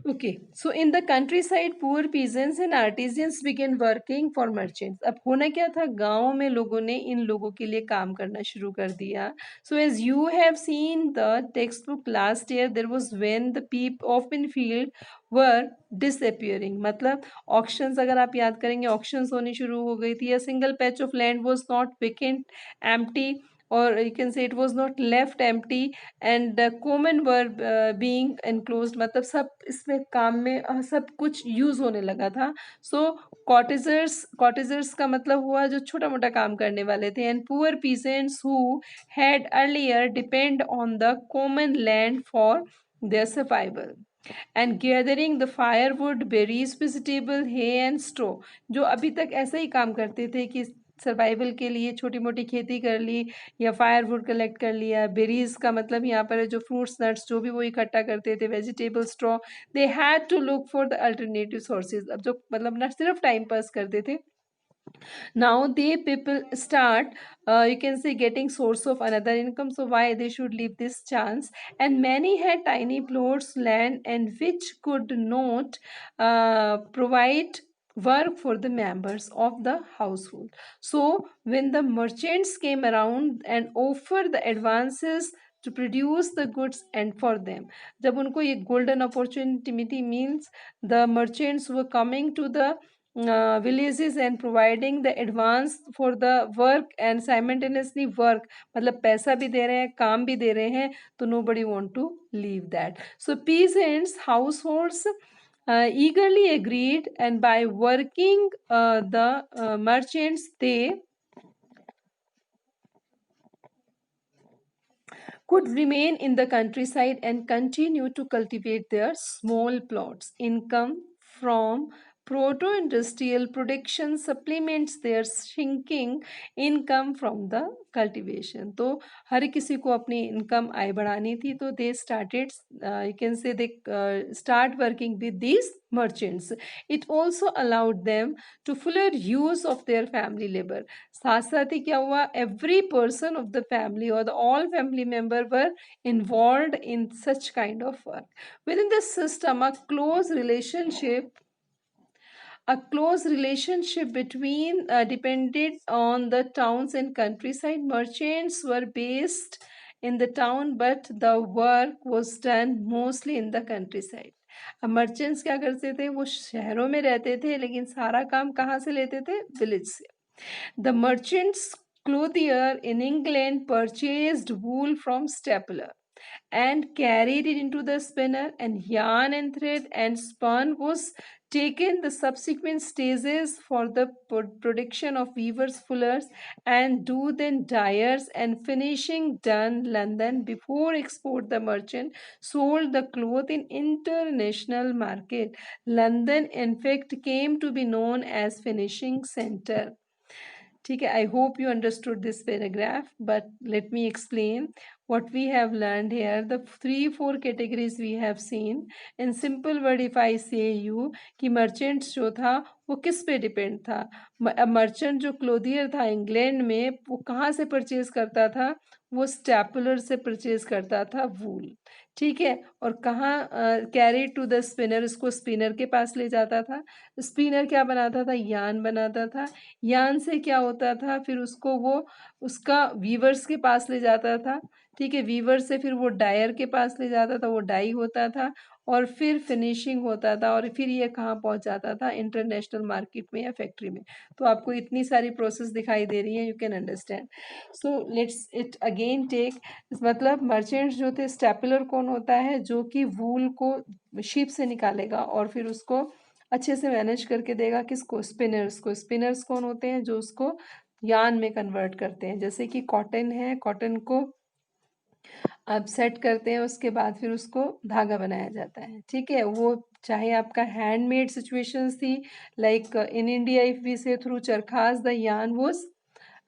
Okay, so in the countryside, poor peasants and artisans began working for merchants. अब होना क्या था, गांव में लोगों ने इन लोगों के लिए काम करना शुरू कर दिया. So as you have seen the textbook last year, there was when the people open field were disappearing. मतलब auctions अगर आप याद करेंगे, auctions होनी शुरू हो गई थी. A single patch of land was not vacant, empty, or you can say it was not left empty, and common were being enclosed. मतलब सब इसमें काम में सब कुछ यूज होने लगा था. सो कॉटेजर्स का मतलब हुआ जो छोटा मोटा काम करने वाले थे, and poor peasants who had earlier depend on the common land for their survival and gathering the firewood, berries, vegetable, hay and straw. जो अभी तक ऐसा ही काम करते थे कि सर्वाइवल के लिए छोटी मोटी खेती कर ली या फायरवुड कलेक्ट कर लिया. बेरीज का मतलब यहाँ पर है जो फ्रूट्स नट्स जो भी वो इकट्ठा करते थे. Vegetable, straw. They had to look for the alternative sources. अब जो मतलब ना सिर्फ टाइम पास करते थे, now they people start you can say getting source of another income. So why they should leave this chance? And many had tiny plots land and which could not provide work for the members of the household. So when the merchants came around and offered the advances to produce the goods and for them, जब उनको ये golden opportunity means the merchants were coming to the villages and providing the advance for the work and simultaneously work, मतलब पैसा भी दे रहे हैं, काम भी दे रहे हैं, तो nobody want to leave that. So peasants households eagerly agreed, and by working the merchants, they could remain in the countryside and continue to cultivate their small plots. Income from proto-industrial production supplements their shrinking income from the cultivation. तो हर किसी को अपनी income आय बढ़ानी थी, तो they started you can say they start working with these merchants. It also allowed them to fuller use of their family labor. साथ साथ ही क्या हुआ, every person of the family or the all family member were involved in such kind of work. Within this system, a close relationship between depended on the towns and countryside. Merchants were based in the town, but the work was done mostly in the countryside. अब merchants क्या करते थे, वो शहरों में रहते थे लेकिन सारा काम कहाँ से लेते थे, विलेज से. The merchants clothier in England purchased wool from Stapler and carried it into the spinner, and yarn and thread and spun was taken the subsequent stages for the production of weavers, fullers and do then dyers and finishing done. London before export, the merchant sold the cloth in international market. London in fact came to be known as finishing center. ठीक है, I hope you understood this paragraph, but let me explain what we have learned here. The 3-4 categories we have seen. In simple word, if I say you कि merchant जो था वो किस पे depend था. Merchant जो क्लोथियर था इंग्लैंड में, वो कहाँ से परचेज करता था, वो स्टैपलर से परचेज करता था वूल. ठीक है, और कहाँ कैरी टू द स्पिनर, इसको स्पिनर के पास ले जाता था. स्पिनर क्या बनाता था, यान बनाता था. यान से क्या होता था, फिर उसको वो उसका वीवर्स के पास ले जाता था. ठीक है, वीवर से फिर वो डायर के पास ले जाता था, वो डाई होता था और फिर फिनिशिंग होता था, और फिर ये कहाँ पहुंच जाता था, इंटरनेशनल मार्केट में या फैक्ट्री में. तो आपको इतनी सारी प्रोसेस दिखाई दे रही है, you can understand. So let's it again take. मतलब मर्चेंट्स जो थे, स्टेपलर कौन होता है, जो कि वूल को शिप से निकालेगा और फिर उसको अच्छे से मैनेज करके देगा किसको, स्पिनर्स को. स्पिनर्स कौन होते हैं, जो उसको यान में कन्वर्ट करते हैं. जैसे कि कॉटन है, कॉटन को आप सेट करते हैं, उसके बाद फिर उसको धागा बनाया जाता है. ठीक है, वो चाहे आपका हैंडमेड सिचुएशंस थी, like in India if we say through charkhas the yarn was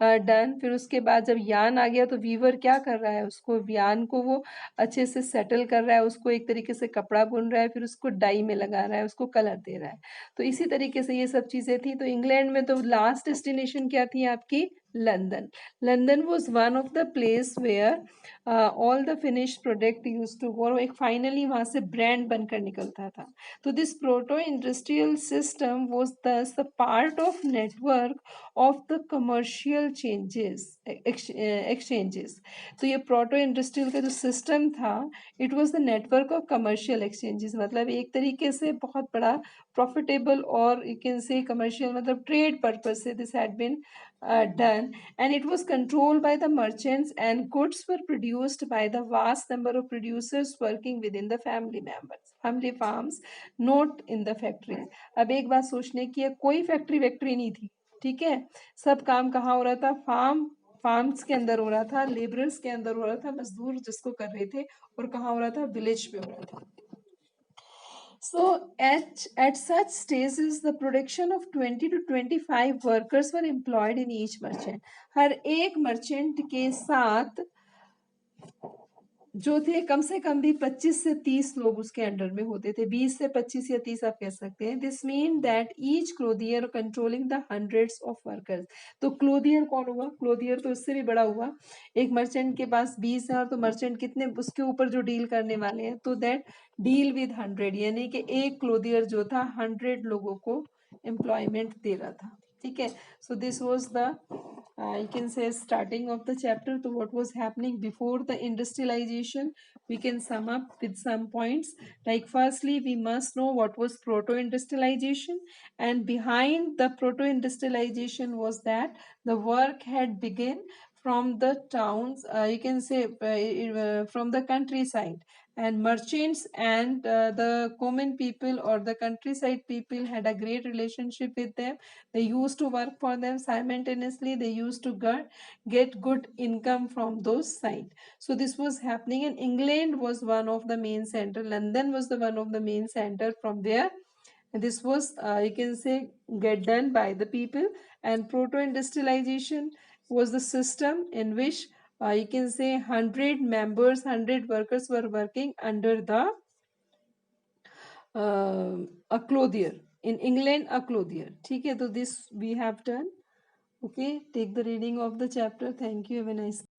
done. फिर उसके बाद जब यान आ गया तो वीवर क्या कर रहा है, उसको यान को वो अच्छे से सेटल कर रहा है, उसको एक तरीके से कपड़ा बुन रहा है, फिर उसको डाई में लगा रहा है, उसको कलर दे रहा है. तो इसी तरीके से ये सब चीज़ें थी. तो इंग्लैंड में तो लास्ट डेस्टिनेशन क्या थी आपकी, London. London was one of the place where all the finished product used to go, और एक finally वहाँ से brand बनकर निकलता था. तो this proto-industrial system was thus the part of network of the commercial exchanges. तो ये proto-industrial का जो system था, it was the network of commercial exchanges. मतलब एक तरीके से बहुत बड़ा profitable और you can say commercial मतलब trade purpose से this had been done, and it was controlled by the merchants, and goods were produced by the vast number of producers working within the family farms, not in the factories. अब एक बात सोचने की है, कोई factory नहीं थी, ठीक है. सब काम कहाँ हो रहा था? फार्म्स के अंदर हो रहा था, लेबरर्स के अंदर हो रहा था, मजदूर जिसको कर रहे थे, और कहाँ हो रहा था? विलेज पे हो रहा था. So at such stages, the production of 20 to 25 workers were employed in each merchant. हर एक merchant के साथ जो थे कम से कम भी 25 से 30 लोग उसके अंडर में होते थे. 20 से 25 या 30 आप कह सकते हैं. This mean that each clothier controlling the hundreds of workers. तो क्लोथियर कौन हुआ? क्लोथियर तो उससे भी बड़ा हुआ. एक मर्चेंट के पास 20 है, और तो मर्चेंट कितने उसके ऊपर जो डील करने वाले हैं, तो दैट डील विद 100, यानी कि एक क्लोथियर जो था 100 लोगों को एम्प्लॉयमेंट दे रहा था. ठीक है. So this was the you can say starting of the chapter. So what was happening before the industrialization, we can sum up with some points. Like firstly, we must know what was proto-industrialization, and behind the proto-industrialization was that the work had begun from the towns, you can say from the countryside, and merchants and the common people or the countryside people had a great relationship with them. They used to work for them simultaneously. They used to get good income from those sides. So this was happening, and England was one of the main center. London was the one of the main center from where this was, you can say, get done by the people. And proto-industrialization was the system in which you can say 100 members, 100 workers were working under the a clothier. In England, a clothier. ठीक है, तो this we have done. Okay, take the reading of the chapter. Thank you. Have a nice